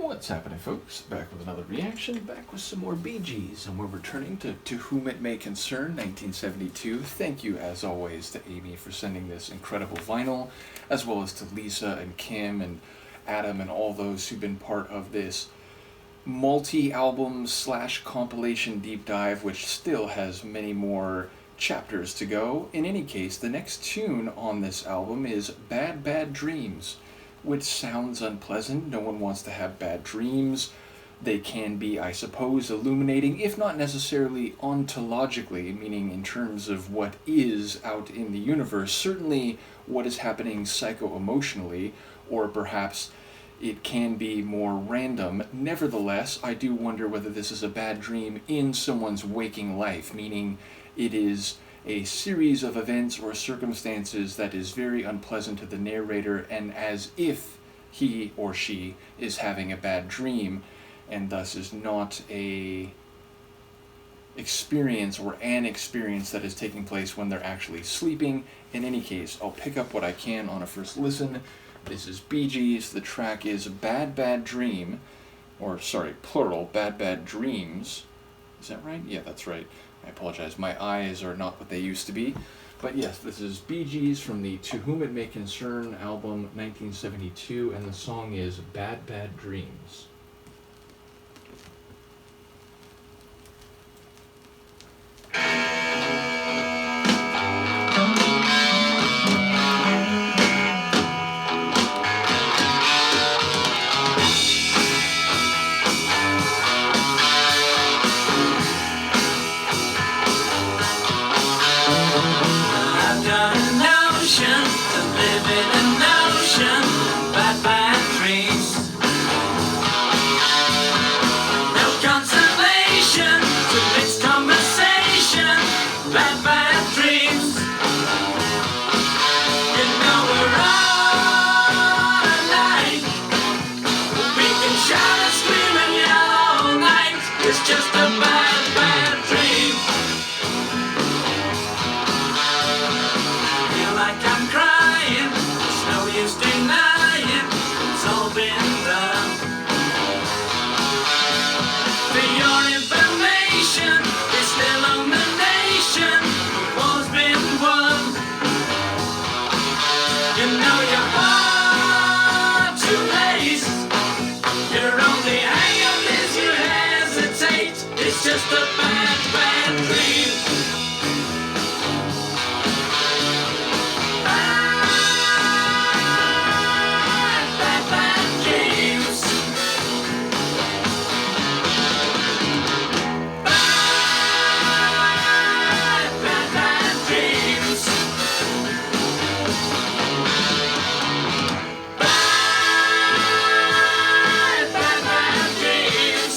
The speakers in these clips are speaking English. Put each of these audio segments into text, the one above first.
What's happening, folks? Back with another reaction, back with some more Bee Gees, and we're returning to Whom It May Concern, 1972. Thank you, as always, to Amy for sending this incredible vinyl, as well as to Lisa and Kim and Adam and all those who've been part of this multi-album / compilation deep dive, which still has many more chapters to go. In any case, the next tune on this album is Bad Bad Dreams, which sounds unpleasant. No one wants to have bad dreams. They can be, I suppose, illuminating, if not necessarily ontologically, meaning in terms of what is out in the universe, certainly what is happening psycho-emotionally, or perhaps it can be more random. Nevertheless, I do wonder whether this is a bad dream in someone's waking life, meaning it is a series of events or circumstances that is very unpleasant to the narrator, and as if he or she is having a bad dream, and thus is not a experience or an experience that is taking place when they're actually sleeping. In any case, I'll pick up what I can on a first listen. This is Bee Gees. The track is Bad Bad Dream, or sorry, plural, Bad Bad Dreams. Is that right? Yeah, that's right. I apologize, my eyes are not what they used to be. But yes, this is Bee Gees from the To Whom It May Concern album 1972, and the song is Bad Bad Dreams. It's just a bad, bad dream. Feel like I'm crying, there's no use denying, it's all been done. For your information, it's still on the nation, the war's been won. You know you're hard to lace, your only hang-up is you hesitate. It's just a bad, bad dream. Bad, bad, bad dreams. Bad, bad, bad dreams. Bad, bad, bad dreams.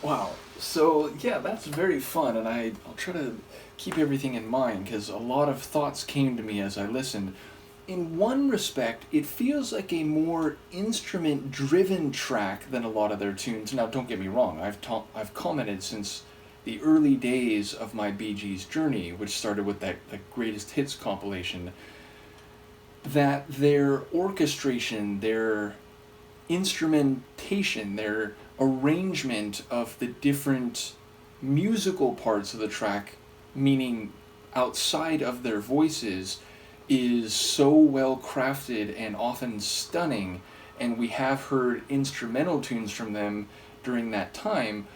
Wow. So yeah, that's very fun, and I'll try to keep everything in mind because a lot of thoughts came to me as I listened. In one respect, it feels like a more instrument-driven track than a lot of their tunes. Now, don't get me wrong. I've commented since the early days of my Bee Gees journey, which started with that greatest hits compilation, that their orchestration, their instrumentation, their arrangement of the different musical parts of the track, meaning outside of their voices, is so well crafted and often stunning. And we have heard instrumental tunes from them during that time,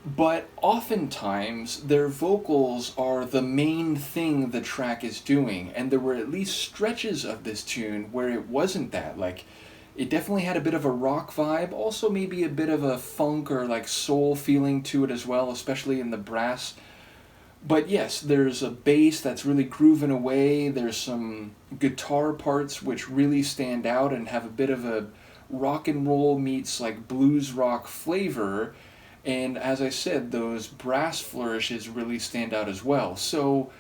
but oftentimes their vocals are the main thing the track is doing, and there were at least stretches of this tune where it wasn't that. Like, it definitely had a bit of a rock vibe, also maybe a bit of a funk or like soul feeling to it as well, especially in the brass. But yes, there's a bass that's really grooving away, there's some guitar parts which really stand out and have a bit of a rock and roll meets like blues rock flavor, and as I said, those brass flourishes really stand out as well. So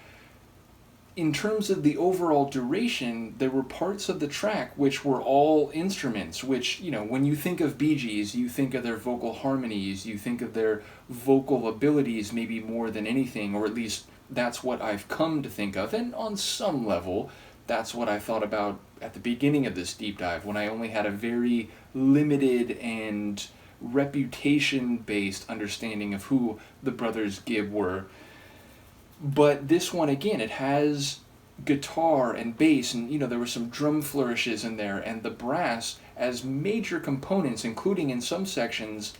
in terms of the overall duration, there were parts of the track which were all instruments, which, you know, when you think of Bee Gees, you think of their vocal harmonies, you think of their vocal abilities maybe more than anything, or at least that's what I've come to think of, and on some level, that's what I thought about at the beginning of this deep dive, when I only had a very limited and reputation-based understanding of who the Brothers Gibb were. But this one, again, it has guitar and bass, and you know, there were some drum flourishes in there, and the brass as major components, including in some sections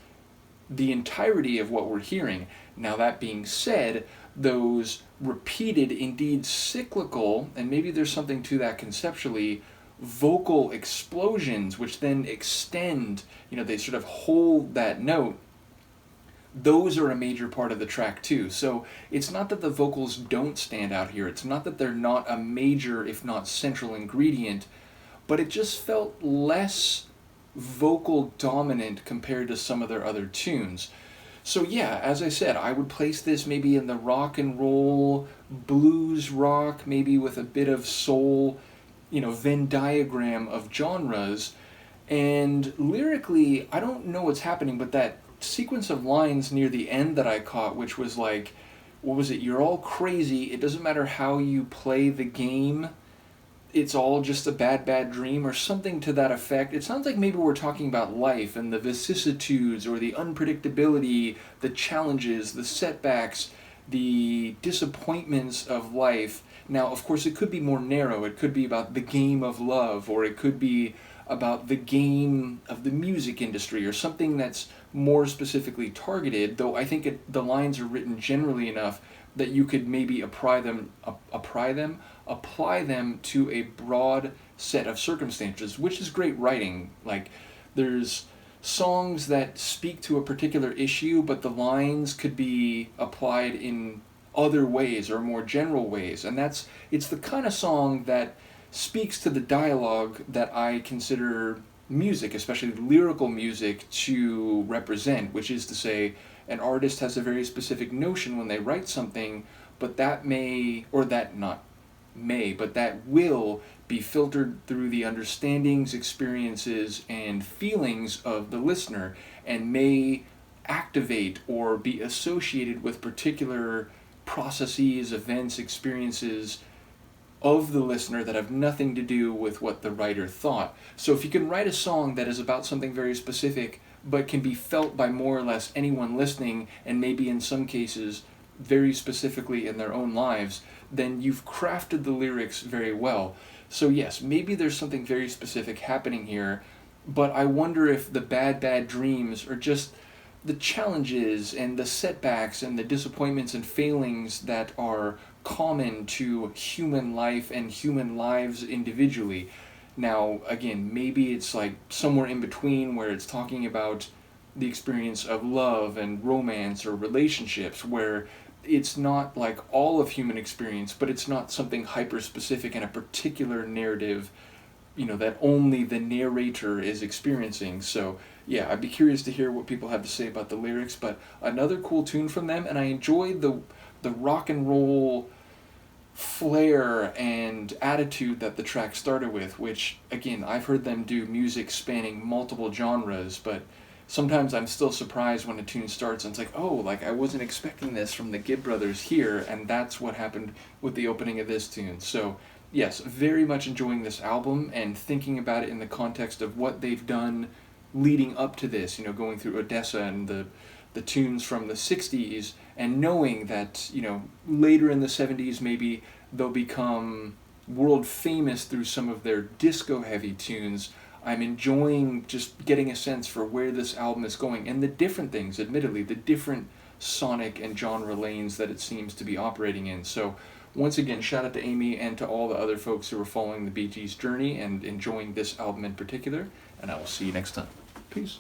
the entirety of what we're hearing. Now, that being said, those repeated, indeed cyclical, and maybe there's something to that conceptually, vocal explosions which then extend, you know, they sort of hold that note, those are a major part of the track too. So it's not that the vocals don't stand out here, it's not that they're not a major, if not central ingredient, but it just felt less vocal dominant compared to some of their other tunes. So yeah, as I said, I would place this maybe in the rock and roll, blues rock, maybe with a bit of soul, you know, Venn diagram of genres. And lyrically, I don't know what's happening, but that sequence of lines near the end that I caught, which was like, what was it? You're all crazy. It doesn't matter how you play the game. It's all just a bad, bad dream, or something to that effect. It sounds like maybe we're talking about life and the vicissitudes or the unpredictability, the challenges, the setbacks, the disappointments of life. Now, of course, it could be more narrow. It could be about the game of love, or it could be about the game of the music industry, or something that's more specifically targeted, though I think the lines are written generally enough that you could maybe apply them to a broad set of circumstances, which is great writing. Like, there's songs that speak to a particular issue, but the lines could be applied in other ways or more general ways, and it's the kind of song that speaks to the dialogue that I consider music, especially lyrical music, to represent, which is to say, an artist has a very specific notion when they write something, but that may, or that not may, but that will be filtered through the understandings, experiences, and feelings of the listener, and may activate or be associated with particular processes, events, experiences of the listener that have nothing to do with what the writer thought. So if you can write a song that is about something very specific, but can be felt by more or less anyone listening, and maybe in some cases very specifically in their own lives, then you've crafted the lyrics very well. So yes, maybe there's something very specific happening here, but I wonder if the bad, bad dreams are just the challenges and the setbacks and the disappointments and failings that are common to human life and human lives individually. Now, again, maybe it's like somewhere in between, where it's talking about the experience of love and romance or relationships, where it's not like all of human experience, but it's not something hyper-specific in a particular narrative that only the narrator is experiencing. So yeah, I'd be curious to hear what people have to say about the lyrics. But another cool tune from them, and I enjoyed the rock and roll flair and attitude that the track started with, which again, I've heard them do music spanning multiple genres, but sometimes I'm still surprised when a tune starts and it's like, oh, like I wasn't expecting this from the Gibb brothers here, and that's what happened with the opening of this tune. So yes, very much enjoying this album and thinking about it in the context of what they've done leading up to this, going through Odessa and the tunes from the 60s, and knowing that, later in the 70s maybe they'll become world famous through some of their disco-heavy tunes. I'm enjoying just getting a sense for where this album is going, and the different things, admittedly, the different sonic and genre lanes that it seems to be operating in. So once again, shout out to Amy and to all the other folks who are following the Bee Gees' journey and enjoying this album in particular, and I will see you next time. Peace.